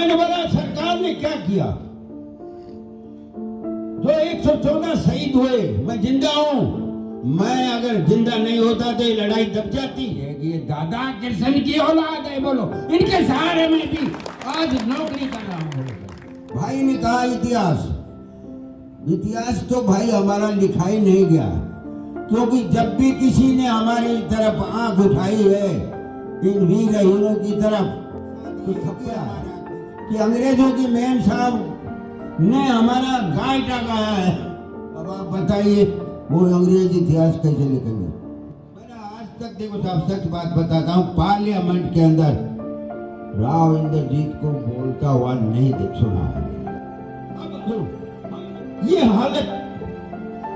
मैंने बोला सरकार ने क्या किया? जो 114 शहीद हुए, मैं जिंदा हूं। मैं अगर जिंदा नहीं होता तो ये लड़ाई दब जाती है। ये दादा कृष्ण की औलाद है, बोलो, इनके सहारे में भी आज नौकरी कर रहा हूं। भाई ने कहा इतिहास तो भाई हमारा लिखा ही नहीं गया, क्योंकि जब भी किसी ने हमारी तरफ आंख उठाई है इन वीर हीरों की तरफ, तो थकिया कि अंग्रेजों की मेम साहब ने हमारा गायटा गाया है। अब आप बताइए वो अंग्रेजी इतिहास कैसे लिखेंगे? मैंने आज तक, देखो साहब सच बात बताता हूँ, पार्लियामेंट के अंदर राव इंद्रजीत को बोलता हुआ नहीं सुना है। ये हालत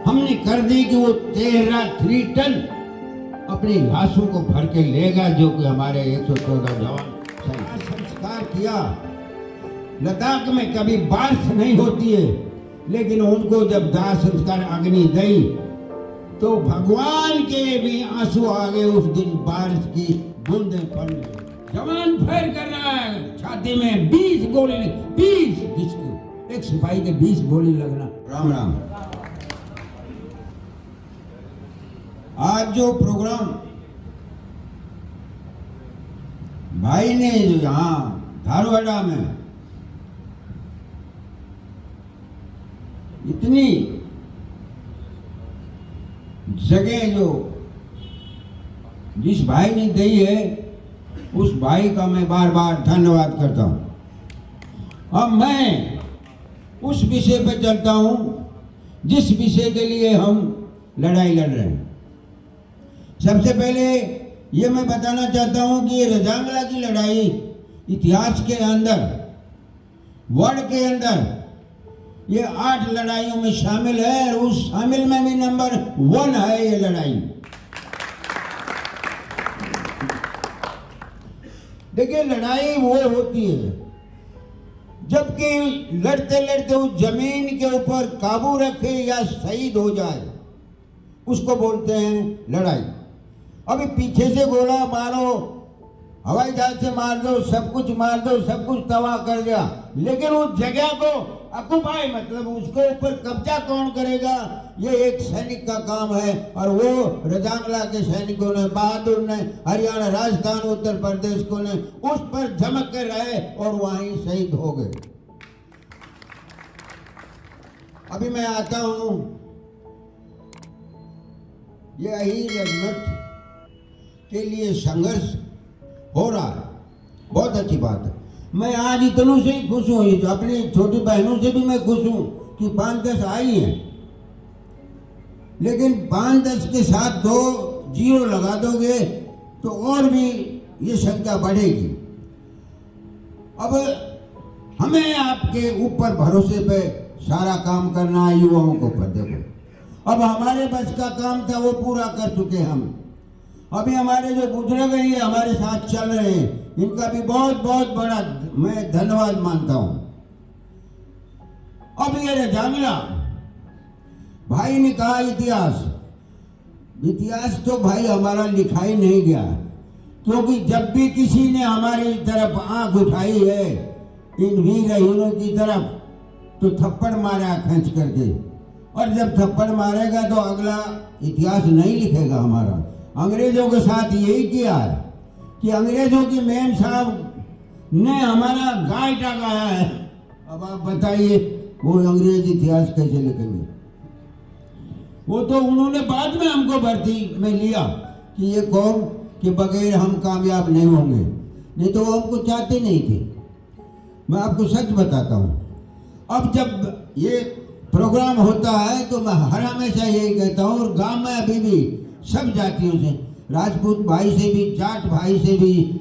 हमने कर दी कि वो 3 टन अपनी लाशों को भर के लेगा, जो कि हमारे 114 जवान संस्कार किया। लद्दाख में कभी बारिश नहीं होती है, लेकिन उनको जब दाह संस्कार अग्नि दी तो भगवान के भी आंसू आ गए। उस दिन बारिश की बूंदें पड़ गई। जवान फायर कर रहा है, छाती में 20 गोली, 20 एक सिपाही के 20 गोली लगना। राम राम। आज जो प्रोग्राम भाई ने जो यहाँ धारवाड़ा में इतनी जगह जो जिस भाई ने दी है, उस भाई का मैं बार बार धन्यवाद करता हूं। अब मैं उस विषय पर चलता हूं जिस विषय के लिए हम लड़ाई लड़ रहे हैं। सबसे पहले ये मैं बताना चाहता हूं कि रजांगला की लड़ाई इतिहास के अंदर, वर्ल्ड के अंदर, ये 8 लड़ाइयों में शामिल है, और उस शामिल में भी नंबर 1 है ये लड़ाई। देखिए, लड़ाई वो होती है जबकि लड़ते लड़ते उस जमीन के ऊपर काबू रखे या शहीद हो जाए, उसको बोलते हैं लड़ाई। अभी पीछे से गोला मारो, हवाई जहाज से मार दो, सब कुछ मार दो, सब कुछ तबाह कर दिया, लेकिन उस जगह को ऑक्युपाई, मतलब उसके ऊपर कब्जा कौन करेगा, ये एक सैनिक का काम है। और वो रजांगला के सैनिकों ने, बहादुर ने, हरियाणा, राजस्थान, उत्तर प्रदेश को ने उस पर झमक कर रहे और वहीं शहीद हो गए। अभी मैं आता हूं, यही रजमठ के लिए संघर्ष हो रहा है, बहुत अच्छी बात है। मैं आज इतनों से ही खुश हूँ, अपनी छोटी बहनों से भी मैं खुश हूँ कि 5-10 आई हैं, लेकिन 5-10 के साथ 2 0 लगा दोगे तो और भी ये संख्या बढ़ेगी। अब हमें आपके ऊपर भरोसे पे सारा काम करना है, युवाओं को ऊपर। देखो, अब हमारे बस का काम था वो पूरा कर चुके हम। अभी हमारे जो बुजुर्ग हैं ये हमारे साथ चल रहे हैं, इनका भी बहुत बहुत बड़ा मैं धन्यवाद मानता हूं। अब ये रजांगला भाई ने कहा इतिहास तो भाई हमारा लिखा ही नहीं गया, क्योंकि जब भी किसी ने हमारी तरफ आंख उठाई है इन वीर हीरों की तरफ, तो थप्पड़ मारा खींच करके, और जब थप्पड़ मारेगा तो अगला इतिहास नहीं लिखेगा हमारा। अंग्रेजों के साथ यही किया है कि अंग्रेजों की मेम साहब ने हमारा गायटा गाया है। अब आप बताइए वो अंग्रेजी इतिहास कैसे लिखेंगे? वो तो उन्होंने बाद में हमको भर्ती में लिया कि ये कौम के बगैर हम कामयाब नहीं होंगे, नहीं तो वो हमको चाहते नहीं थे। मैं आपको सच बताता हूँ, अब जब ये प्रोग्राम होता है तो मैं हर हमेशा यही कहता हूँ, और गांव में अभी भी सब जातियों से, राजपूत भाई से भी, जाट भाई से भी,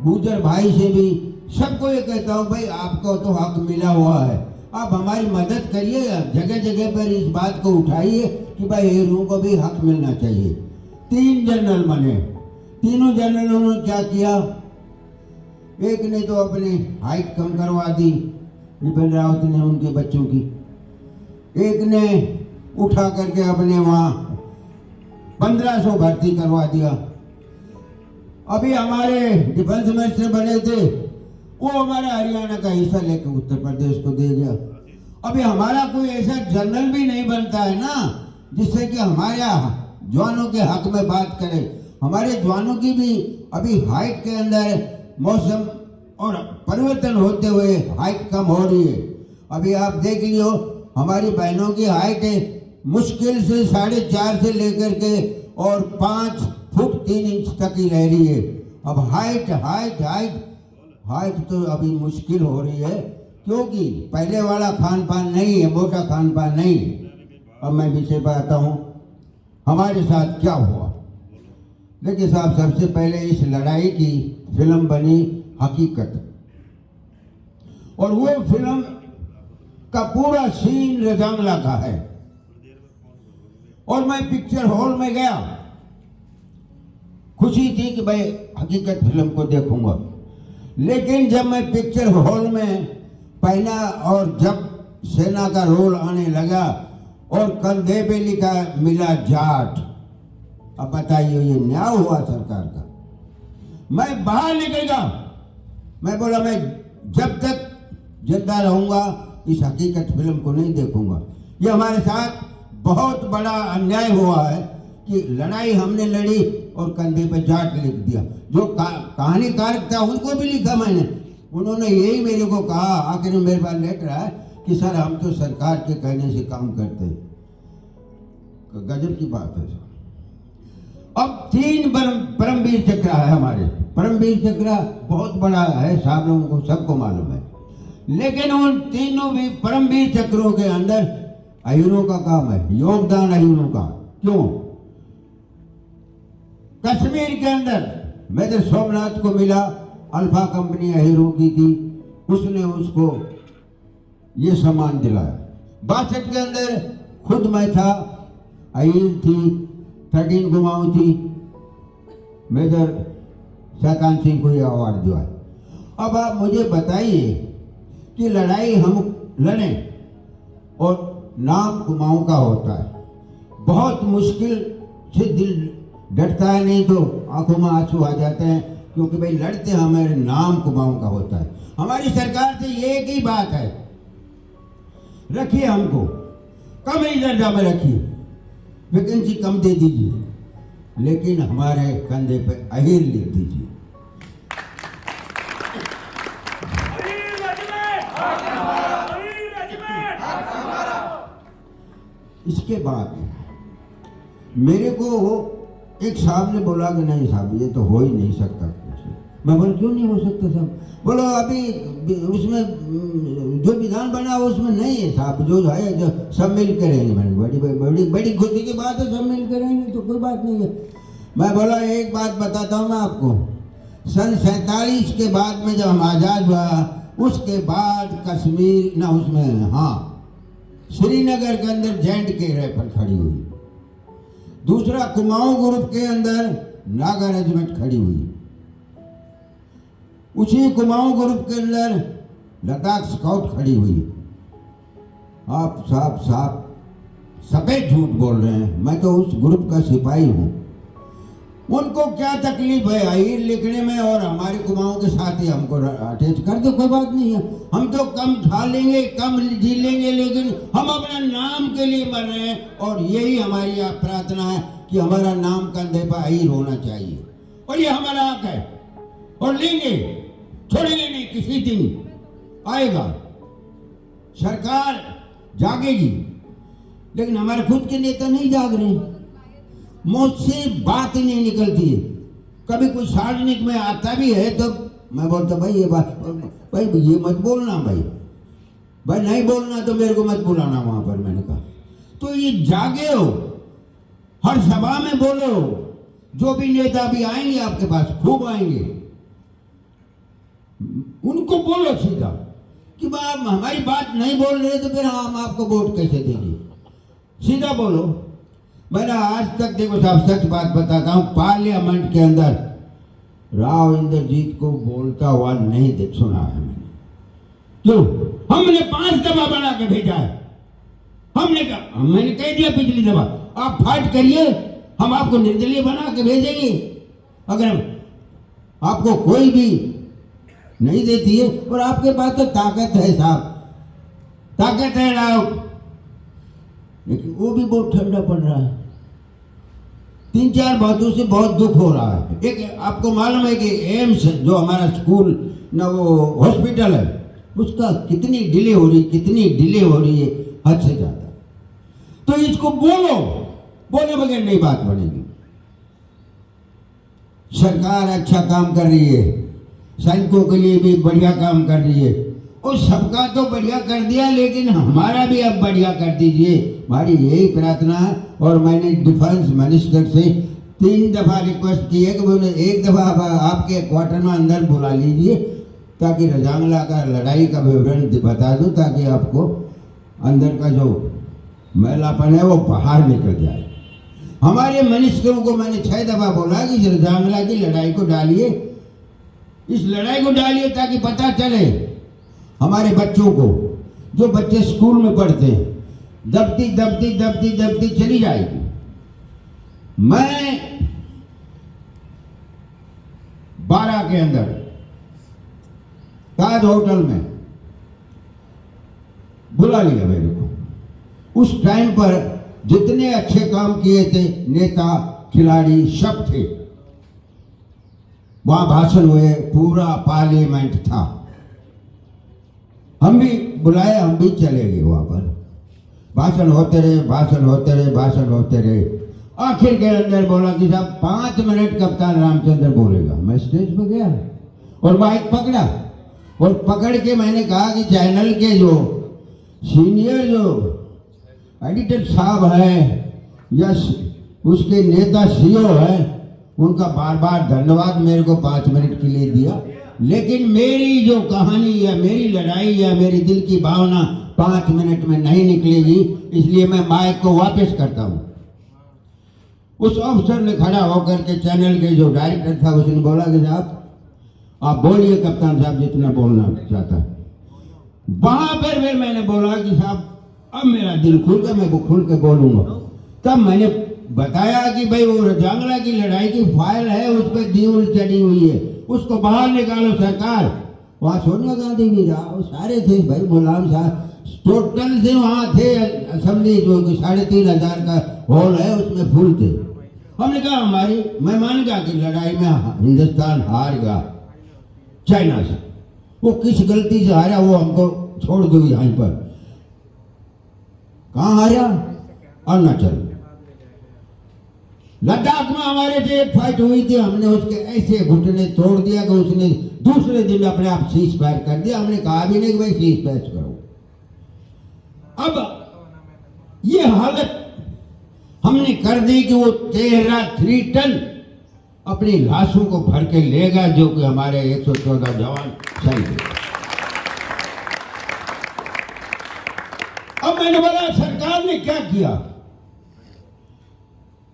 गुजर भाई से भी, सबको ये कहता हूँ, भाई आपको तो हक मिला हुआ है, आप हमारी मदद करिए, जगह जगह पर इस बात को उठाइए कि भाई हीरों को भी हक मिलना चाहिए। 3 जनरल बने, तीनों जनरलों ने क्या किया? एक ने तो अपनी हाइट कम करवा दी, बिपिन रावत ने उनके बच्चों की, एक ने उठा करके अपने वहाँ 1500 भर्ती करवा दिया। अभी हमारे डिफेंस मिनिस्टर बने थे, वो हमारा हरियाणा का हिस्सा लेकर उत्तर प्रदेश को दे गया। अभी हमारा कोई ऐसा जनरल भी नहीं बनता है ना जिससे कि हमारे जवानों के हक में बात करे। हमारे जवानों की भी अभी हाइट के अंदर मौसम और परिवर्तन होते हुए हाइट कम हो रही है। अभी आप देख लियो, हमारी बहनों की हाइट है मुश्किल से 4.5 से लेकर के और 5 फुट 3 इंच तक ही रह रही है। अब हाइट हाइट हाइट हाइट तो अभी मुश्किल हो रही है, क्योंकि पहले वाला खान पान नहीं है, मोटा खान पान नहीं है। अब मैं विषय पर आता हूँ, हमारे साथ क्या हुआ। देखिए साहब, सबसे पहले इस लड़ाई की फिल्म बनी हकीकत, और वो फिल्म का पूरा सीन रजामला का है। और मैं पिक्चर हॉल में गया, खुशी थी कि भाई हकीकत फिल्म को देखूंगा। लेकिन जब मैं पिक्चर हॉल में पहना और जब सेना का रोल आने लगा और कंधे पे लिखा मिला जाट, अब बताइए ये न्याय हुआ सरकार का। मैं बाहर निकल गया, मैं बोला मैं जब तक जिंदा रहूंगा इस हकीकत फिल्म को नहीं देखूंगा। ये हमारे साथ बहुत बड़ा अन्याय हुआ है कि लड़ाई हमने लड़ी और कंधे पे जाट लिख दिया। जो कहानीकार था उनको भी लिखा मैंने, उन्होंने यही मेरे को कहा, आखिर में मेरे पास लेटर है कि सर हम तो सरकार के कहने से काम करते हैं। गजब की बात है सर। अब 3 परमवीर चक्र है हमारे। परमवीर चक्र बहुत बड़ा है, साहब लोगों को सबको मालूम है। लेकिन उन तीनों भी परमवीर चक्रों के अंदर अहीरों का काम है, योगदान अहीरों का। क्यों? कश्मीर के अंदर मेजर सोमनाथ को मिला, अल्फा कंपनी अहीरों की थी, उसने उसको ये सम्मान दिलाया। 62 के अंदर खुद मैं था, अहीर थी, 13 कुमाऊं थी, मेजर शैतान सिंह को यह अवार्ड दिया। अब आप मुझे बताइए कि लड़ाई हम लड़ें और नाम कुमाऊं का होता है, बहुत मुश्किल से दिल डरता है, नहीं तो आंखों में आंसू आ जाते हैं, क्योंकि भाई लड़ते हमारे नाम कुमाऊं का होता है। हमारी सरकार से एक ही बात है, रखिए हमको कम ही दर्जा में रखिए, वैकेंसी कम दे दीजिए, लेकिन हमारे कंधे पे अहीर लिख दीजिए। इसके बाद मेरे को एक साहब ने बोला कि नहीं साहब ये तो हो ही नहीं सकता कुछ। मैं बोला क्यों नहीं हो सकता साहब? बोलो अभी उसमें जो विधान बना उसमें नहीं है साहब, जो है जो सब मिल करेंगे। मैंने बड़ी खुशी की बात है, सब मिल करेंगे तो कोई बात नहीं है। मैं बोला एक बात बताता हूँ मैं आपको, सन 47 के बाद में जब हम आज़ाद हुआ, उसके बाद कश्मीर ना उसमें, हाँ श्रीनगर के अंदर JNK राइफल खड़ी हुई। दूसरा कुमाऊं ग्रुप के अंदर नागा रेजिमेंट खड़ी हुई। उसी कुमाऊं ग्रुप के अंदर लद्दाख स्काउट खड़ी हुई। आप साहब सफेद झूठ बोल रहे हैं, मैं तो उस ग्रुप का सिपाही हूँ। उनको क्या तकलीफ है अहीर लिखने में, और हमारे कुमाऊं के साथ ही हमको अटैच कर दो, कोई बात नहीं है। हम तो कम खा लेंगे, कम जी लेंगे, लेकिन हम अपना नाम के लिए मर रहे हैं। और यही हमारी प्रार्थना है कि हमारा नाम कंधे पर अहीर होना चाहिए, और ये हमारा हक है, और लेंगे, छोड़ेंगे नहीं। किसी दिन आएगा, सरकार जागेगी, लेकिन हमारे खुद के नेता नहीं जाग रहे। मुझसे बात ही नहीं निकलती है। कभी कोई सार्वजनिक में आता भी है तो मैं बोलता भाई ये बात, भाई ये मत बोलना, भाई नहीं बोलना तो मेरे को मत बुलाना वहां पर। मैंने कहा तो ये जागे हो, हर सभा में बोलो, जो भी नेता भी आएंगे आपके पास, खूब आएंगे, उनको बोलो सीधा कि आप हमारी बात नहीं बोल रहे तो फिर हम आपको वोट कैसे देंगे। सीधा बोलो। मैंने आज तक, देखो साहब सच बात बताता हूँ, पार्लियामेंट के अंदर राव इंद्रजीत को बोलता हुआ नहीं देख सुना है मैंने। क्यों? हमने 5 दफा बना के भेजा है। हमने कहा, मैंने कह दिया पिछली दफा, आप फाइट करिए, हम आपको निर्दलीय बना के भेजेंगे। अगर आपको कोई भी नहीं देती है। और आपके पास तो ताकत है साहब, ताकत है लाओ, लेकिन वो भी बहुत ठंडा पड़ रहा है। 3-4 बातों से बहुत दुख हो रहा है। एक आपको मालूम है कि एम्स जो हमारा स्कूल ना वो हॉस्पिटल है, उसका कितनी डिले हो रही है, हद से ज्यादा। तो इसको बोले बगैर नहीं बात बनेगी। सरकार अच्छा काम कर रही है, सैनिकों के लिए भी बढ़िया काम कर रही है, और सबका तो बढ़िया कर दिया, लेकिन हमारा भी अब बढ़िया कर दीजिए, हमारी यही प्रार्थना है। और मैंने डिफेंस मिनिस्टर से 3 दफा रिक्वेस्ट की है कि बोले एक दफा आपके क्वार्टर में अंदर बुला लीजिए, ताकि रजांगला का लड़ाई का विवरण बता दूं, ताकि आपको अंदर का जो मैलापन है वो बाहर निकल जाए। हमारे मिनिस्टरों को मैंने 6 दफा बोला कि रजांगला की लड़ाई को डालिए, इस लड़ाई को डालिए, ताकि पता चले हमारे बच्चों को, जो बच्चे स्कूल में पढ़ते हैं, दबती चली जाएगी। मैं 12 के अंदर ताज होटल में बुला लिया मेरे को। उस टाइम पर जितने अच्छे काम किए थे नेता खिलाड़ी सब थे, वहां भाषण हुए, पूरा पार्लियामेंट था। हम भी बुलाए, हम भी चले गए वहां पर। भाषण होते रहे। आखिर के अंदर बोला कि साहब 5 मिनट कप्तान रामचंद्र बोलेगा। मैं स्टेज पर गया और माइक पकड़ा, और पकड़ के मैंने कहा कि चैनल के जो सीनियर जो एडिटर साहब है या उसके नेता सीईओ है, उनका बार बार धन्यवाद मेरे को 5 मिनट के लिए दिया, लेकिन मेरी जो कहानी या मेरी लड़ाई या मेरे दिल की भावना 5 मिनट में नहीं निकलेगी, इसलिए मैं माइक को वापस करता हूं। उस अफसर ने खड़ा होकर के चैनल के जो डायरेक्टर था उसने बोला कि साहब आप बोलिए कप्तान साहब जितना बोलना चाहता है। वहां पर फिर मैंने बोला कि साहब अब मेरा दिल खुल गया, मैं वो खुल के बोलूंगा। तब मैंने बताया कि भाई वो रजांगला की लड़ाई की फाइल है, उस पर दीवार चढ़ी हुई है, उसको बाहर निकालो सरकार। वहां सोनिया गांधी भी रहा, वो सारे थे भाई, मुलायम साहब टोटल से वहां थे। असेंबली जो 3500 का हॉल है उसमें फुल थे। हमने कहा हमारी, मैं मान गया कि लड़ाई में हिंदुस्तान हार गया चाइना से, वो किस गलती से हारा वो हमको छोड़ दो यहीं पर। कहां हारा? अरुणाचल। लद्दाख में हमारे से एक फाइट हुई थी, हमने उसके ऐसे घुटने तोड़ दिया कि उसने दूसरे दिन अपने आप सीज फायर कर दिया। हमने कहा भी नहीं कि भाई सीज फायर करो। अब ये हालत हमने कर दी कि वो 13 टन अपनी लाशों को भर के लेगा, जो कि हमारे 114 जवान शहीद हुए। अब मैंने बोला सरकार ने क्या किया?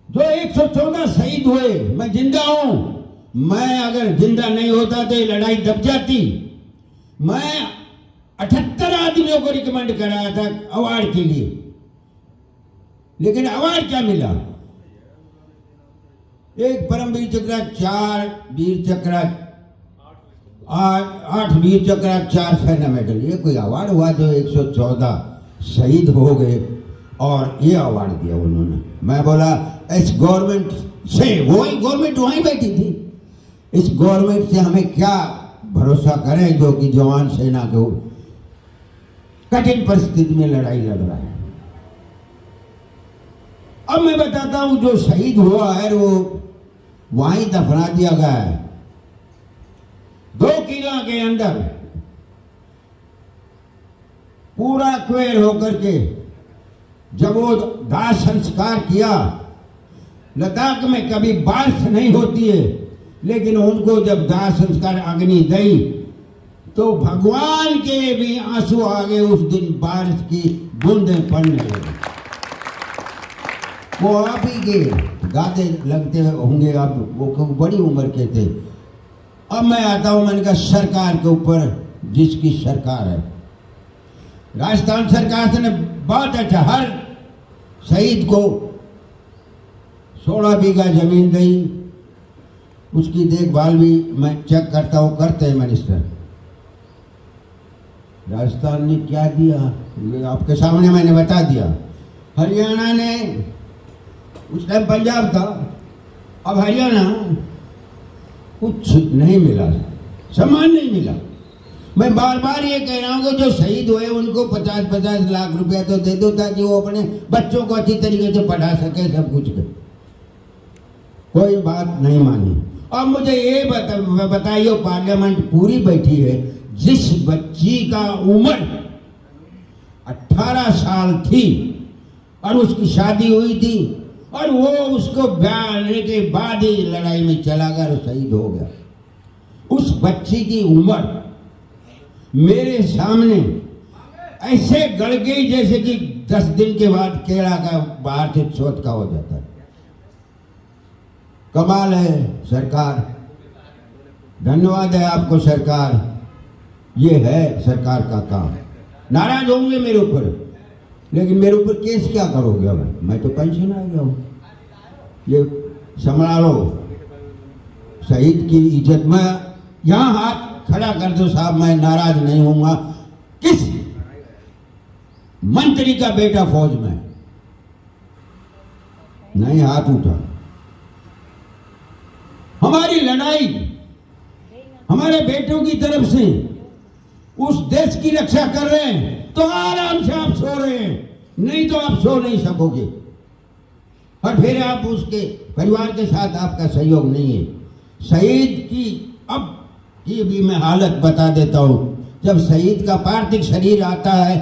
जो 114 शहीद हुए, मैं जिंदा हूं, मैं अगर जिंदा नहीं होता तो ये लड़ाई दब जाती। मैं 78 आदमियों को रिकमेंड कराया था अवार्ड के लिए, लेकिन अवार्ड क्या मिला? एक परमवीर चक्र, 4 वीर चक्र, 8 वीर चक्र, 4 सेना मेडल। ये कोई अवार्ड हुआ? जो 114 शहीद हो गए और ये अवार्ड दिया उन्होंने। मैं बोला इस गवर्नमेंट से, वही गवर्नमेंट वहीं बैठी थी, इस गवर्नमेंट से हमें क्या भरोसा करें जो कि जवान सेना को कठिन परिस्थिति में लड़ाई लड़ रहा है। अब मैं बताता हूं, जो शहीद हुआ है वो वहीं दफना दिया गया है 2 किला के अंदर, पूरा क्वेर होकर के। जब वो दाह संस्कार किया, लद्दाख में कभी बारिश नहीं होती है, लेकिन उनको जब दाह संस्कार अग्नि दी तो भगवान के भी आंसू आ गए। उस दिन बारिश की बूंदें पड़ने लगी। वो आप ही के गाते लगते होंगे, आप वो बड़ी उम्र के थे। अब मैं आता हूं, मैंने कहा सरकार के ऊपर जिसकी सरकार है, राजस्थान सरकार ने बहुत अच्छा, हर शहीद को 16 बीघा जमीन दी, उसकी देखभाल भी मैं चेक करता हूं, करते हैं मिनिस्टर। राजस्थान ने क्या दिया ये आपके सामने मैंने बता दिया। हरियाणा ने, उस टाइम पंजाब था, अब हरियाणा, कुछ नहीं मिला, सम्मान नहीं मिला। मैं बार बार ये कह रहा हूँ कि जो शहीद हुए उनको 50-50 लाख रुपया तो दे दो ताकि वो अपने बच्चों को अच्छी तरीके से पढ़ा सके, सब कुछ कर। कोई बात नहीं मानी। अब मुझे ये बताइए, पार्लियामेंट पूरी बैठी है, जिस बच्ची का उम्र 18 साल थी और उसकी शादी हुई थी और वो उसको ब्याह लेने के बाद ही लड़ाई में चला गया और शहीद हो गया, उस बच्ची की उम्र मेरे सामने ऐसे गड़ गई जैसे कि 10 दिन के बाद केला का बाहर से छोटका हो जाता है। कमाल है सरकार, धन्यवाद है आपको सरकार, ये है सरकार का काम। नाराज होंगे मेरे ऊपर, लेकिन मेरे ऊपर केस क्या करोगे? अब मैं तो पेंशन आ गया हूं, ये संभालो शहीद की इज्जत में। यहां हाथ खड़ा कर दो साहब, मैं नाराज नहीं होऊंगा। किस मंत्री का बेटा फौज में नहीं हाथ उठा। हमारी लड़ाई हमारे बेटों की तरफ से उस देश की रक्षा कर रहे हैं तो आराम से आप सो रहे हैं, नहीं तो आप सो नहीं सकोगे। और फिर आप उसके परिवार के साथ आपका सहयोग नहीं है। शहीद की अब की भी मैं हालत बता देता हूं। जब शहीद का पार्थिव शरीर आता है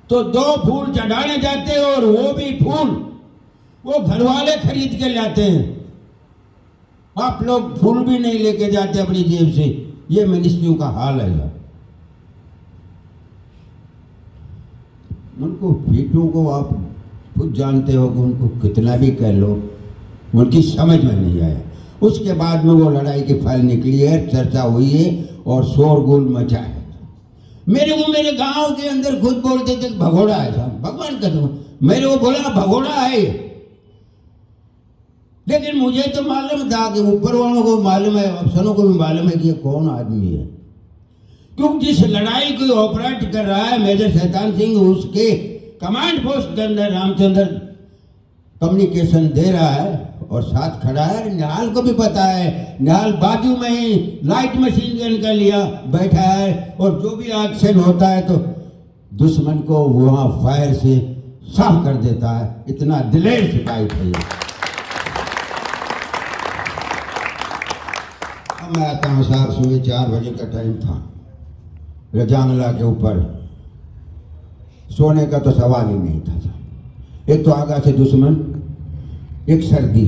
तो 2 फूल चढ़ाने जाते हैं और वो भी फूल वो घर वाले खरीद के लाते हैं। आप लोग फूल भी नहीं लेके जाते अपनी जेब से। ये मिनिस्ट्रियों का हाल है। उनको बेटों को आप खुद जानते हो कि उनको कितना भी कह लो उनकी समझ में नहीं आया। उसके बाद में वो लड़ाई की फाइल निकली है, चर्चा हुई है और शोरगुल मचा है। मेरे को मेरे गांव के अंदर खुद बोलते थे भगोड़ा है साहब, भगवान का तो मेरे को बोला भगोड़ा है, लेकिन मुझे तो मालूम था कि ऊपर वालों को मालूम है, अफसरों को भी मालूम है कि ये कौन आदमी है। क्योंकि जिस लड़ाई को ऑपरेट कर रहा है मेजर शैतान सिंह, उसके कमांड पोस्ट के अंदर रामचंद्र कम्युनिकेशन दे रहा है और साथ खड़ा है। निहाल को भी पता है, निहाल बाजू में ही लाइट मशीन गन का लिया बैठा है और जो भी एक्शन होता है तो दुश्मन को वहां फायर से साफ कर देता है। इतना दिलेर सिपाही था ये। अब मैं आता हूँ साहब, सुबह 4 बजे का टाइम था। रजांगला के ऊपर सोने का तो सवाल ही नहीं था। एक तो आगा से दुश्मन, एक सर्दी।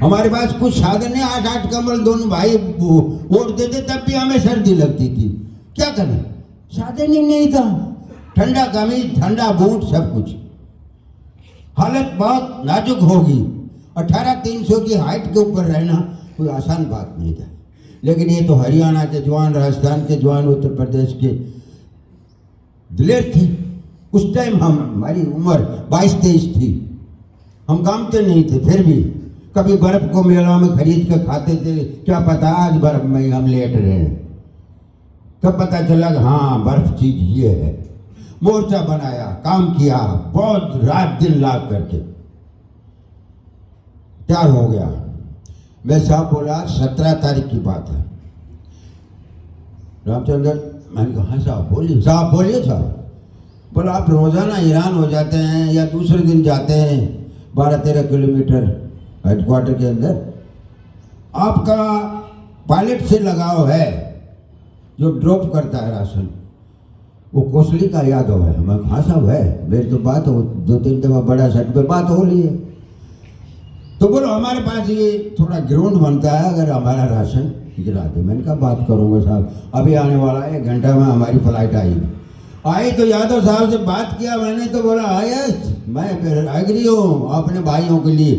हमारे पास कुछ साधन है, 8-8 कमल दोनों भाई वोट देते तब भी हमें सर्दी लगती थी। क्या करें, साधन ही नहीं था। ठंडा कमीज, ठंडा बूट, सब कुछ। हालत बहुत नाजुक होगी। 18,300 की हाइट के ऊपर रहना कोई आसान बात नहीं था। लेकिन ये तो हरियाणा के जवान, राजस्थान के जवान, उत्तर प्रदेश के दिलेर थे। उस टाइम हमारी उम्र 22-23 थी, हम कामते नहीं थे, फिर भी कभी बर्फ को मेला में खरीद के खाते थे। क्या पता आज बर्फ में हम लेट रहे हैं, तब पता चला कि हाँ बर्फ चीज ये है। मोर्चा बनाया, काम किया, बहुत रात दिन लाग करके तैयार हो गया। मैं साहब बोला 17 तारीख की बात है। रामचंद्र, मैंने कहा हाँ साहब बोलिए। साहब बोलिए साहब। बोला आप रोजाना ईरान हो जाते हैं या दूसरे दिन जाते हैं 12-13 किलोमीटर हेडक्वार्टर के अंदर, आपका पायलट से लगाव है जो ड्रॉप करता है राशन, वो कोसली का यादव है। मैं हाँ साहब है, मेरी तो बात हो 2-3 दफा बड़ा सेट पे बात हो रही है। तो बोलो हमारे पास ये थोड़ा ग्राउंड बनता है, अगर हमारा राशन गिरा दे। मैंने कहा बात करूंगा साहब, अभी आने वाला है, 1 घंटा में हमारी फ्लाइट आई तो यादव साहब से बात किया मैंने, तो बोला यस मैं एग्री हूँ अपने भाइयों के लिए,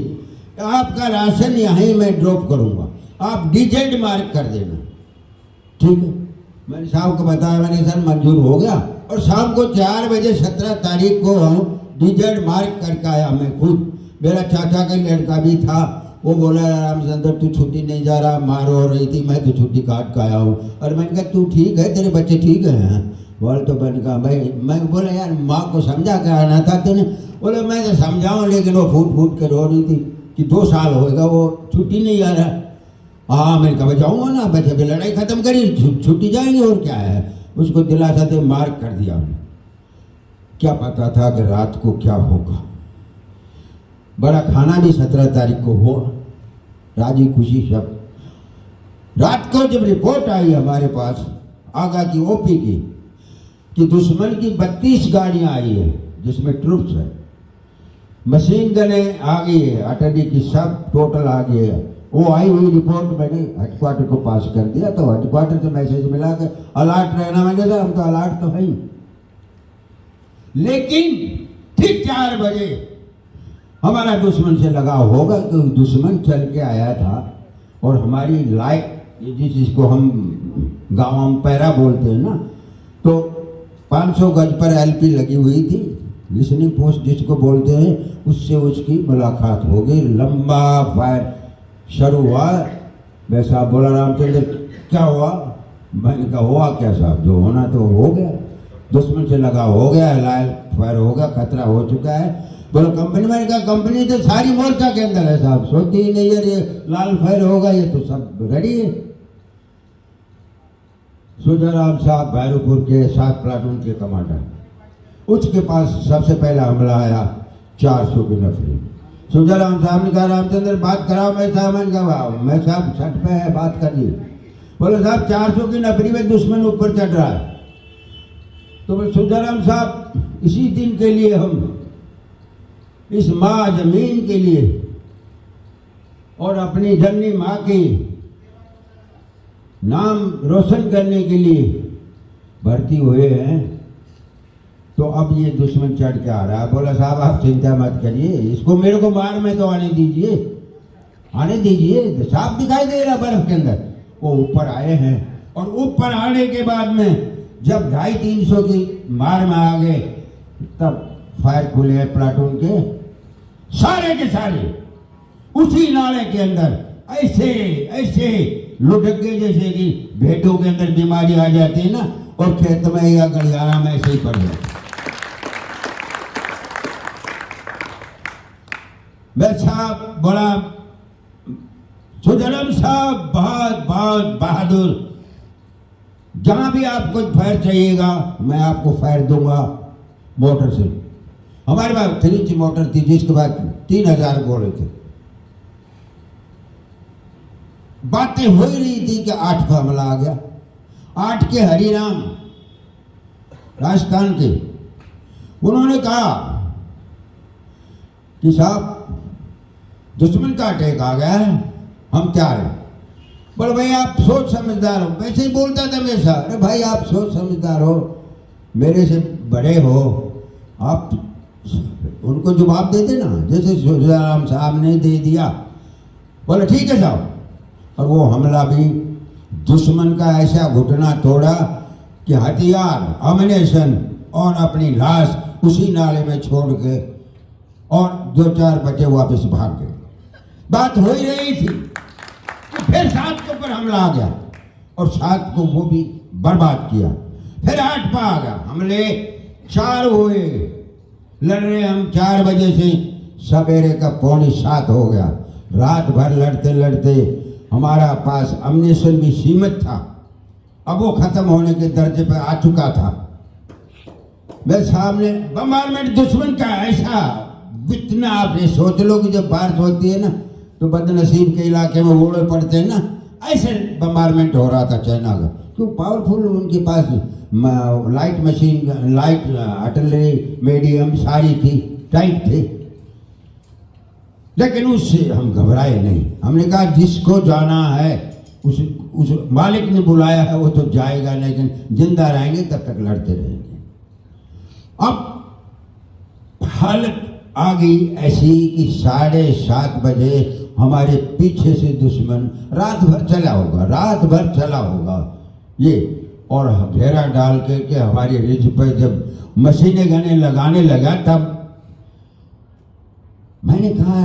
आपका राशन यहीं मैं ड्रॉप करूंगा, आप डिजेड मार्क कर देना। ठीक है, मैंने साहब को बताया, मैंने सर मंजूर हो गया। और शाम को 4 बजे 17 तारीख को हम डिजेड मार्क करके आया। मैं खुद, मेरा चाचा का लड़का भी था, वो बोला रामचंद्र तू छुट्टी नहीं जा रहा, मार हो रही थी, मैं तो छुट्टी काट के आया हूँ। और मैंने कहा तू ठीक है, तेरे बच्चे ठीक हैं? बोल तो मैंने कहा भाई, मैं बोला यार माँ को समझा के आना था तूने। बोले मैं तो समझाऊँ, लेकिन वो फूट फूट के रो रही थी कि 2 साल होएगा वो छुट्टी नहीं आ रहा। हाँ मैंने कहा जाऊँगा ना, बच्चे भी लड़ाई खत्म करी, छुट्टी जाएंगे और क्या है। उसको दिलासा दे मार्क कर दिया हमने। क्या पता था कि रात को क्या होगा। बड़ा खाना भी 17 तारीख को हो, राजी खुशी सब। रात को जब रिपोर्ट आई हमारे पास आगा की ओपी की कि दुश्मन की 32 गाड़ियां आई है जिसमें ट्रूप्स है, मशीन गने आ गई है, अटैनी की सब टोटल आ गई है। वो आई हुई रिपोर्ट मैंने हेडक्वार्टर को पास कर दिया, तो हेडक्वार्टर से मैसेज मिला कि अलर्ट रहना। मैंने कहा हम तो अलर्ट तो है ही। लेकिन ठीक 4 बजे हमारा दुश्मन से लगाव होगा, क्योंकि दुश्मन चल के आया था और हमारी लाइट जिसको हम गाँव में पैरा बोलते हैं ना, तो 500 गज पर एलपी लगी हुई थी, लिसनिंग पोस्ट जिसको बोलते हैं, उससे उसकी मुलाकात हो गई। लंबा फायर शुरू हुआ। वैसा बोला रामचंद्र क्या हुआ? मैंने कहा हुआ क्या साहब, जो होना तो हो गया, दुश्मन से लगा हो गया, लाइव फायर हो गया, खतरा हो चुका है। बोलो कंपनी, मैंने कहा कंपनी तो सारी मोर्चा के अंदर है साहब, सोचती ही नहीं है ये लाल फायर होगा, ये तो सब रेडी है। सुजाराम साहब भैरवपुर के 7 प्लाटून के कमांडर, उसके पास सबसे पहला हमला आया 400 की नफरी। सुजाराम साहब ने कहा रामचंद्र बात कराओ। मैं साहब, मैंने कहा मैं साहब छठ पे है, बात करिए। बोले साहब 400 की नफरी में दुश्मन ऊपर चढ़ रहा है। तो बोले सुजाराम साहब इसी दिन के लिए हम इस माँ जमीन के लिए और अपनी जननी माँ की नाम रोशन करने के लिए भर्ती हुए हैं, तो अब ये दुश्मन चढ़ के आ रहा है। बोला साहब आप चिंता मत करिए, इसको मेरे को मार में तो आने दीजिए, आने दीजिए। साफ दिखाई दे रहा बर्फ के अंदर। वो ऊपर आए हैं और ऊपर आने के बाद में जब 250-300 की मार में आ गए, तब फायर खुले हैं प्लाटून के सारे उसी नाले के अंदर ऐसे ऐसे लुढ़क गए जैसे कि भेड़ों के अंदर बीमारी आ जाती है ना, और खेत में या गलियारा में ऐसे ही पड़ गए। मैं साहब बड़ा सुजनम साहब बहुत बहुत बहादुर। जहां भी आपको फायर चाहिएगा मैं आपको फायर दूंगा मोटर से। हमारे पास 3 इंच मोटर थी जिसके बाद 3000 गोले थे। बातें हो रही थी कि 8 का हमला आ गया। 8 के हरिराम राजस्थान के, उन्होंने कहा कि साहब दुश्मन का अटैक आ गया है, हम क्या हैं। बोले भाई आप सोच समझदार हो। वैसे ही बोलता था हमेशा, अरे भाई आप सोच समझदार हो, मेरे से बड़े हो, आप उनको जवाब दे देना जैसे सुजाराम साहब ने दे दिया। बोले ठीक है साहब। और वो हमला भी दुश्मन का ऐसा घुटना तोड़ा कि हथियार, अम्युनिशन और अपनी लाश उसी नाले में छोड़ के और 2-4 बच्चे वापस भाग गए। बात हो ही रही थी। फिर 7 के ऊपर हमला आ गया और 7 को वो भी बर्बाद किया। फिर 8 पर आ गया, हमले 4 हुए। लड़ रहे हम 4 बजे से सवेरे का 6:45 हो गया। रात भर लड़ते लड़ते हमारा पास अम्युनिशन भी सीमित था, अब वो खत्म होने के दर्जे पर आ चुका था। मैं सामने बम्बारमेंट दुश्मन का ऐसा इतना, आप ये सोच लो कि जब बारिश होती है ना तो बदनसीब के इलाके में ओड़े पड़ते हैं ना, ऐसे बम्बारमेंट हो रहा था चाइना का। क्यों पावरफुल उनके पास light machine, light artillery, medium सारी थी, टाइट थे। लेकिन उससे हम घबराए नहीं। हमने कहा जिसको जाना है उस मालिक ने बुलाया है वो तो जाएगा, लेकिन जिंदा रहेंगे तब तक लड़ते रहेंगे। अब हालत आ गई ऐसी कि 7:30 बजे हमारे पीछे से दुश्मन रात भर चला होगा ये, और घेरा डाल के हमारी रिज पर जब मशीनें गने लगाने लगा, तब मैंने कहा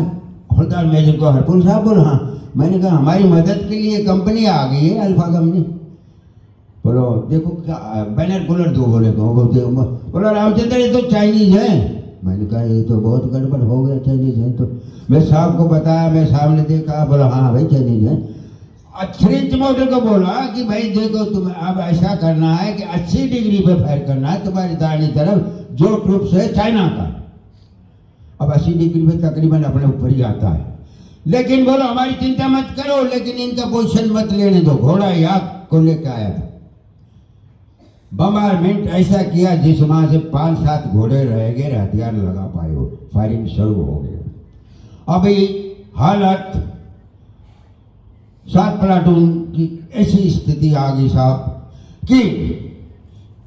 हवलदार मेजर को, हरपुर साहब बोला हाँ। मैंने कहा हमारी मदद के लिए कंपनी आ गई है, अल्फा कंपनी। बोलो देखो क्या बैनर कूलर दो, बोले बोलो रामचंद्र ये तो चाइनीज है। मैंने कहा ये तो बहुत गड़बड़ हो गया, चाइनीज है। तो मैं साहब को बताया, मैं साहब ने देखा, बोला हाँ भाई चाइनीज है। फ्रेंच मॉडल को बोला कि भाई देखो तुम्हें अब ऐसा करना है कि 80 डिग्री पे फायर करना है, तुम्हारी दाहिनी तरफ जो ट्रूप्स है चाइना का। अब 80 डिग्री पे तकरीबन अपने ऊपर ही आता है, लेकिन बोलो हमारी चिंता मत करो, लेकिन इनका पोजीशन मत लेने दो। घोड़ा याक को लेकर आया था, बम्बारमेंट ऐसा किया जिस वहां से 5-7 घोड़े रह गए, हथियार लगा पाए हो, फायरिंग शुरू हो गई। अभी हालत 7 प्लाटून की ऐसी स्थिति आ गई साहब कि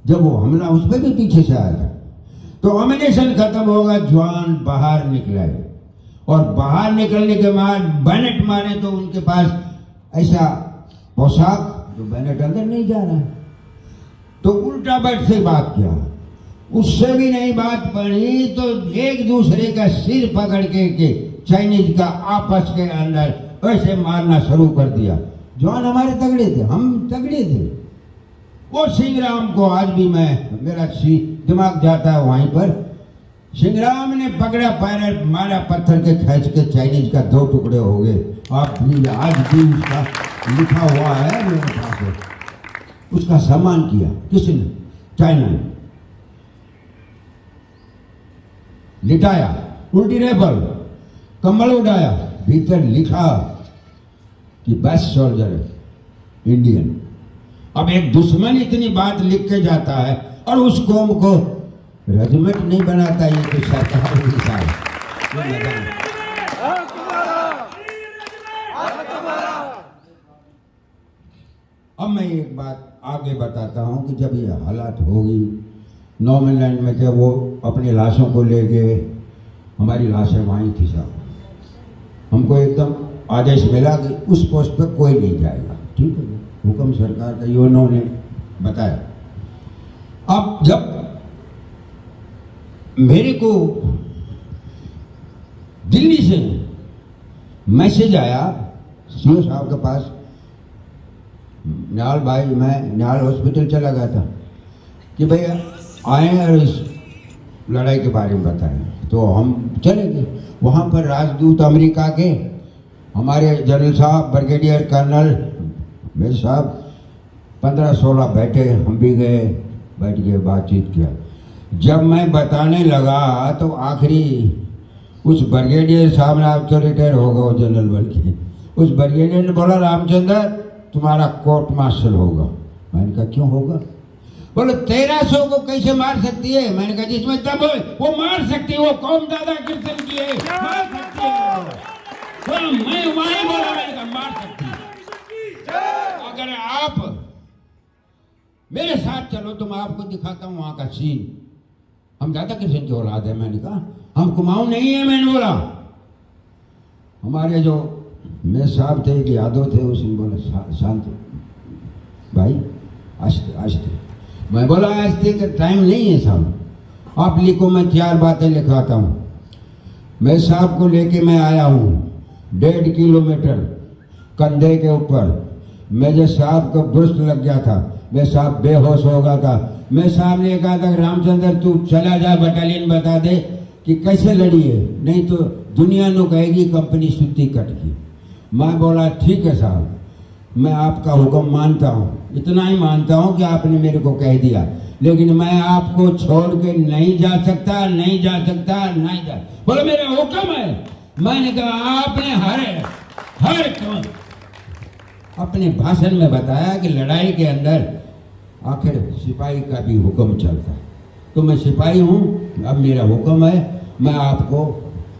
जब वो हमला उस पर भी पीछे से आया था, तो अम्यूनिशन खत्म होगा, जवान बाहर निकला है। और बाहर निकलने के बाद बैनेट मारे तो उनके पास ऐसा पोशाक जो बैनेट अंदर नहीं जा रहा है, तो उल्टा बैठ से बात किया, उससे भी नहीं बात पड़ी, तो एक दूसरे का सिर पकड़ के चाइनीज का आपस के अंदर ऐसे मारना शुरू कर दिया। जवान हमारे तगड़े थे, हम तगड़े थे। वो सिंहराम को आज भी मेरा दिमाग जाता है वहीं पर। सिंहराम ने पकड़ा, पैर मारा, पत्थर के खींच के चाइनीज का 2 टुकड़े हो गए। आप भी आज भी उसका लिखा हुआ है मेरे पास। उसका सम्मान किया किसने? चाइना ने। लिटाया, उल्टी रेबल, कम्बल उड़ाया, भीतर लिखा कि बेस्ट सोल्जर इंडियन। अब एक दुश्मन इतनी बात लिख के जाता है और उस कौम को रेजिमेंट नहीं बनाता, ये तो सरकार लिखा है। अब मैं एक बात आगे बताता हूं कि जब ये हालात होगी, नॉर्मलैंड में जब वो अपनी लाशों को ले गए, हमारी लाशें वहीं थी साहब। हमको एकदम आदेश मिला कि उस पोस्ट पे कोई नहीं जाएगा, ठीक है, हुक्म सरकार का, ये उन्होंने बताया। अब जब मेरे को दिल्ली से मैसेज आया सीओ साहब के पास, निहाल भाई, मैं निहाल हॉस्पिटल चला गया था कि भैया आए और इस लड़ाई के बारे में बताएं। तो हम चले गए वहाँ पर। राजदूत अमेरिका के हमारे जनरल साहब, ब्रिगेडियर कर्नल मेरे साहब 15-16 बैठे, हम भी गए, बैठ के बातचीत किया। जब मैं बताने लगा तो आखिरी उस ब्रिगेडियर साहब ने, आप तो रिटायर हो गए जनरल बन के, उस ब्रिगेडियर ने बोला रामचंद्र तुम्हारा कोर्ट मार्शल होगा। मैंने कहा क्यों होगा? बोले 1300 को कैसे मार सकती है? मैंने कहा जिसमें दम है वो मार सकती है, वो कौम दादा कृष्ण की है, मार सकती है। तो मैं वहीं बोला, मैंने कहा मार सकती है। अगर आप मेरे साथ चलो तो मैं आपको दिखाता हूँ वहां का सीन। हम दादा कृष्ण की औलाद है। मैंने कहा हम कुमाऊं नहीं है। मैंने बोला हमारे जो मेरे साहब थे, एक यादव थे, उसने बोला शांत भाई, आस्ते आस्ते। मैं बोला आस्ते का टाइम नहीं है साहब, आप लिखो, मैं 4 बातें लिखाता हूँ। मैं साहब को लेके मैं आया हूँ 1.5 किलोमीटर कंधे के ऊपर। मेरे साहब को बुर्श लग गया था, मैं साहब बेहोश हो गया था। मैं साहब ने कहा था रामचंद्र तू चला जा, बटालियन बता दे कि कैसे लड़ी है, नहीं तो दुनिया नो कहेगी कंपनी सुत्ती कट गई। मैं बोला ठीक है साहब, मैं आपका हुक्म मानता हूँ, इतना ही मानता हूँ कि आपने मेरे को कह दिया, लेकिन मैं आपको छोड़ के नहीं जा सकता, नहीं जा सकता, नहीं जा। बोले मेरा हुक्म है। मैंने कहा आपने हर काम अपने भाषण में बताया कि लड़ाई के अंदर आखिर सिपाही का भी हुक्म चलता है। तो मैं सिपाही हूँ, अब मेरा हुक्म है, मैं आपको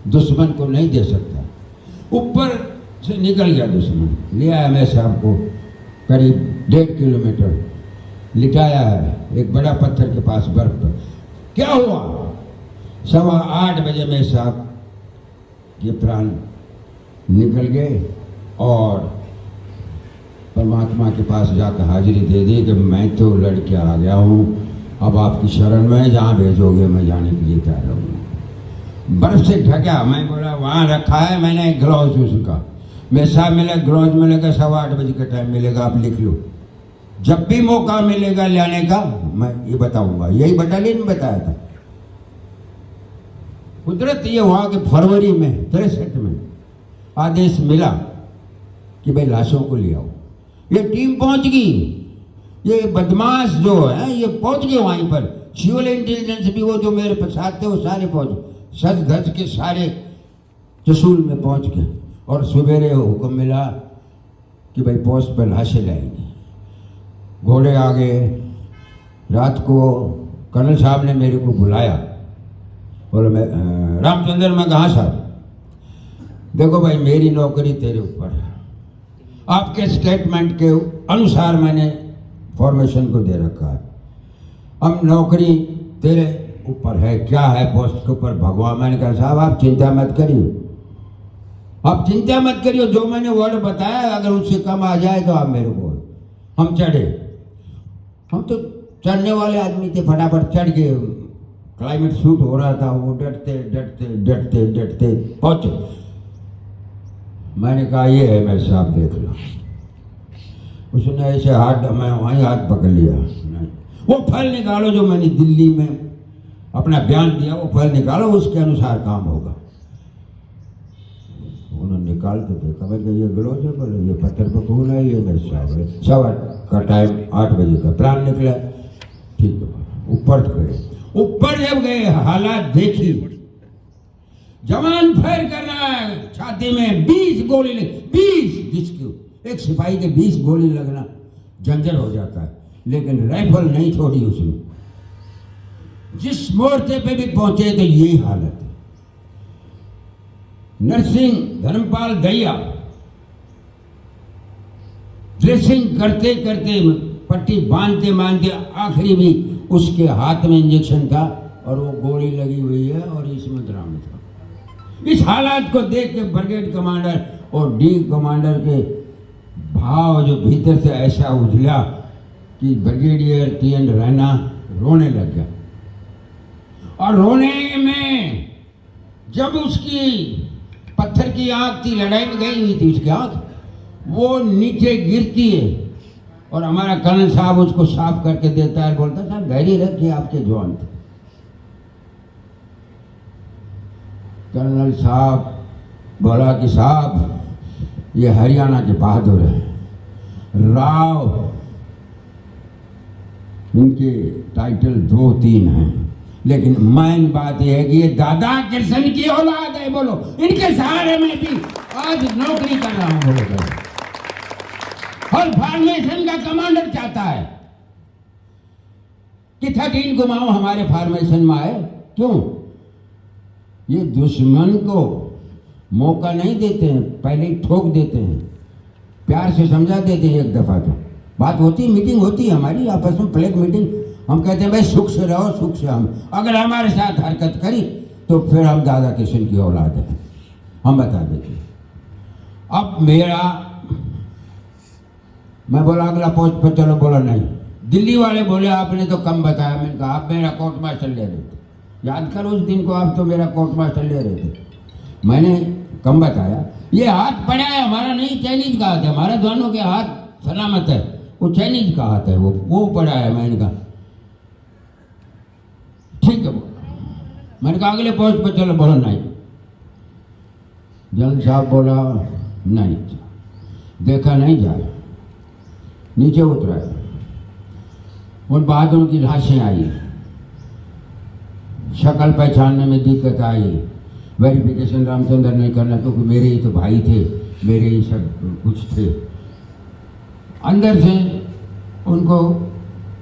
दुश्मन को नहीं दे सकता। ऊपर से निकल गया दुश्मन, ले आया मैं साहब को करीब 1.5 किलोमीटर लिटाया है एक बड़ा पत्थर के पास बर्फ पर। क्या हुआ? 8:15 बजे में साहब ये प्राण निकल गए और परमात्मा के पास जाकर हाजिरी दे दी कि मैं तो लड़के आ गया हूँ, अब आपकी शरण में जहाँ भेजोगे मैं जाने के लिए तैयार हूँ। बर्फ से ढका। मैं बोला वहाँ रखा है मैंने ग्लव्स उसका। मेरे साहब मिले, ग्लव्स मिलेगा 8:15 बजे का टाइम मिलेगा, आप लिख लो। जब भी मौका मिलेगा लाने का मैं ये बताऊंगा। यही बटालियन बताया था। कुदरत ये हुआ कि फरवरी में 63 में आदेश मिला कि भाई लाशों को ले आओ। ये टीम पहुंच गई, ये बदमाश जो है ये पहुंच गए वहीं पर। सिविल इंटेलिजेंस भी वो जो मेरे साथ थे वो सारे पहुंच, सच धज के सारे चसूल में पहुंच गए। और सवेरे हुक्म मिला कि भाई पोस्ट पर लाशें लाएंगे। घोड़े आ गए। रात को कर्नल साहब ने मेरे को बुलाया, बोले मैं रामचंद्र, मैं कहाँ साहब? देखो भाई मेरी नौकरी तेरे ऊपर है, आपके स्टेटमेंट के अनुसार मैंने फॉर्मेशन को दे रखा है। अब नौकरी तेरे ऊपर है, क्या है पोस्ट के ऊपर भगवान। मैंने कहा साहब आप चिंता मत करिए, आप चिंता मत करिए, जो मैंने वर्ड बताया अगर उससे कम आ जाए तो आप मेरे को। हम चढ़े, हम तो चढ़ने वाले आदमी थे, फटाफट चढ़ गए। क्लाइमेट शूट हो रहा था, वो डटते डटते डटते डटते पहुंचे। मैंने कहा ये है मैं साहब देख लो। उसने ऐसे हाथ, मैं वहीं हाथ पकड़ लिया। वो फल निकालो जो मैंने दिल्ली में अपना बयान दिया, वो फल निकालो, उसके अनुसार काम होगा। उन्होंने निकाल के देखा, मैं ये ग्लोज है, बोले ये पत्थर पर खून है, ये मैं साहब है। 8:15 का टाइम, 8 बजे का प्लान निकला। ठीक है, ऊपर गए। ऊपर जब गए हालात देखी, जवान फायर कर रहा है छाती में, 20 गोली 20, जिसकी एक सिपाही के 20 गोली लगना जंजर हो जाता है, लेकिन राइफल नहीं छोड़ी उसने। जिस मोर्चे पे भी पहुंचे तो यही हालत है। नरसिंह धर्मपाल दहिया ड्रेसिंग करते करते, पट्टी बांधते बांधते आखिरी भी उसके हाथ में इंजेक्शन था और वो गोली लगी हुई है और इसमें दरामद था। इस हालात को देख के ब्रिगेड कमांडर और डी कमांडर के भाव जो भीतर से ऐसा उछला कि ब्रिगेडियर टी.एन. रैना रोने लग गया। और रोने में जब उसकी पत्थर की आंख थी, लड़ाई में गई हुई थी उसकी आंख, वो नीचे गिरती है और हमारा कर्नल साहब उसको साफ करके देता है, बोलता साहब धैर्य रखिए, आपके जवान थे। कर्नल साहब बोला कि साहब ये हरियाणा के बहादुर हैं, राव इनके टाइटल 2-3 हैं, लेकिन मेन बात यह है कि ये दादा कृष्ण की औलाद है। बोलो, इनके सहारे में भी आज नौकरी कर रहा हूं। बोलो, और फॉर्मेशन का कमांडर चाहता है कि 13 गुमाओ हमारे फॉर्मेशन में आए। क्यों? ये दुश्मन को मौका नहीं देते हैं, पहले ही ठोक देते हैं, प्यार से समझा देते हैं। एक दफा तो बात होती, मीटिंग होती है हमारी आपस में, फ्लैग मीटिंग। हम कहते हैं भाई सुख से रहो, सुख से हम, अगर हमारे साथ हरकत करी तो फिर हम दादा किशन की औलाद हैं, हम बता देते। अब मेरा, मैं बोला अगला पोस्ट पर चलो, बोला नहीं। दिल्ली वाले बोले आपने तो कम बताया। मैंने कहा आप मेरा कोर्ट मास्टर ले रहे थे, याद करो उस दिन को, आप तो मेरा कोर्ट मास्टर ले रहे थे, मैंने कम बताया। ये हाथ पड़ा है हमारा, नहीं चाइनीज का हाथ है हमारा, दोनों के हाथ सलामत है, वो चाइनीज का हाथ है, वो पड़ा है। मैंने कहा ठीक है। मैंने कहा अगले पोस्ट पर चलो, बोला नहीं। जनरल साहब बोला नहीं, देखा नहीं जाए, नीचे उतरा। उन बहादुरों की लाशें आई, शक्ल पहचानने में दिक्कत आई, वेरिफिकेशन रामचंद्र नहीं करना क्योंकि मेरे ही तो भाई थे, मेरे ही सब कुछ थे। अंदर से उनको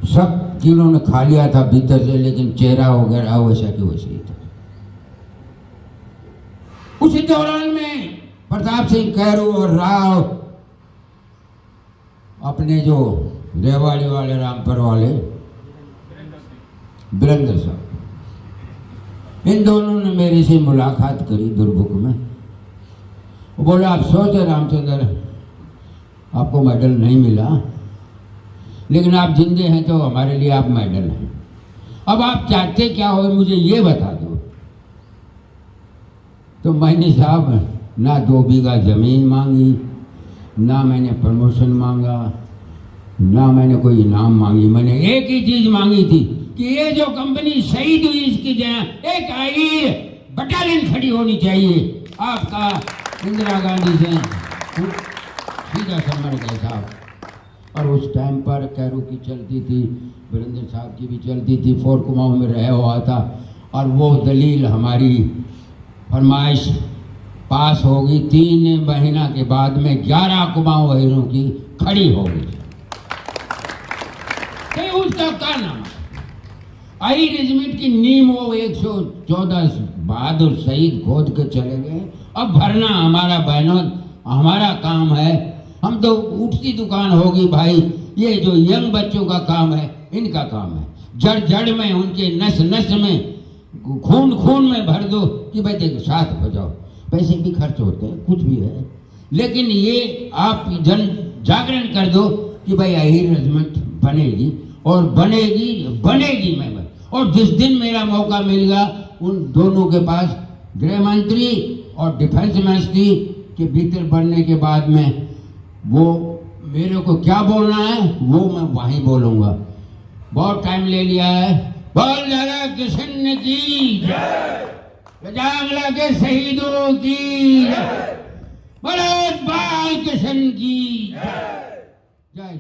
सब कीड़ों ने खा लिया था भीतर से, लेकिन चेहरा वगैरह वैसा कि वैसे ही था। उसी दौरान में प्रताप सिंह कैरू और राव, अपने जो रेवाड़ी वाले, रामपुर वाले वीरेंद्र साहब, इन दोनों ने मेरे से मुलाकात करी दुर्मुख में। वो बोला अफसोस है रामचंद्र, आपको मेडल नहीं मिला, लेकिन आप जिंदे हैं तो हमारे लिए आप मेडल हैं। अब आप चाहते क्या हो मुझे ये बता दो। तो मैंने साहब ना 2 बीघा जमीन मांगी, ना मैंने प्रमोशन मांगा, ना मैंने कोई इनाम मांगी, मैंने एक ही चीज मांगी थी कि ये जो कंपनी शहीद हुई इसकी जगह एक आईर बटालियन खड़ी होनी चाहिए। आपका इंदिरा गांधी से सीधा संपर्क है साहब। और उस टाइम पर कैरू की चलती थी, वीरेंद्र साहब की भी चलती थी, 4 कुमाऊं में रह हुआ था। और वो दलील हमारी फरमाइश पास होगी, 3 महीना के बाद में 11 कुमाऊं वहीरों की खड़ी होगी। तो उसका क्या नाम आई रेजिमेंट की नींव वो 114 बहादुर शहीद खोद के चले गए। अब भरना हमारा बहनों हमारा काम है। हम तो उठती दुकान होगी भाई, ये जो यंग बच्चों का काम है इनका काम है। जड़ जड़ में उनके नस नस में खून खून में भर दो कि भाई देखो साथ बजाओ। पैसे भी खर्च होते हैं, कुछ भी है, लेकिन ये आप जन जागरण कर दो कि भाई अहीर रेजिमेंट बनेगी और बनेगी मैं। और जिस दिन मेरा मौका मिलेगा उन दोनों के पास गृह मंत्री और डिफेंस मिनिस्ट्री के भीतर बनने के बाद में वो मेरे को क्या बोलना है वो मैं वहीं बोलूँगा। बहुत टाइम ले लिया है। बोल दादा किशन की जांगला के शहीदों की बोलो बाल किशन की जय।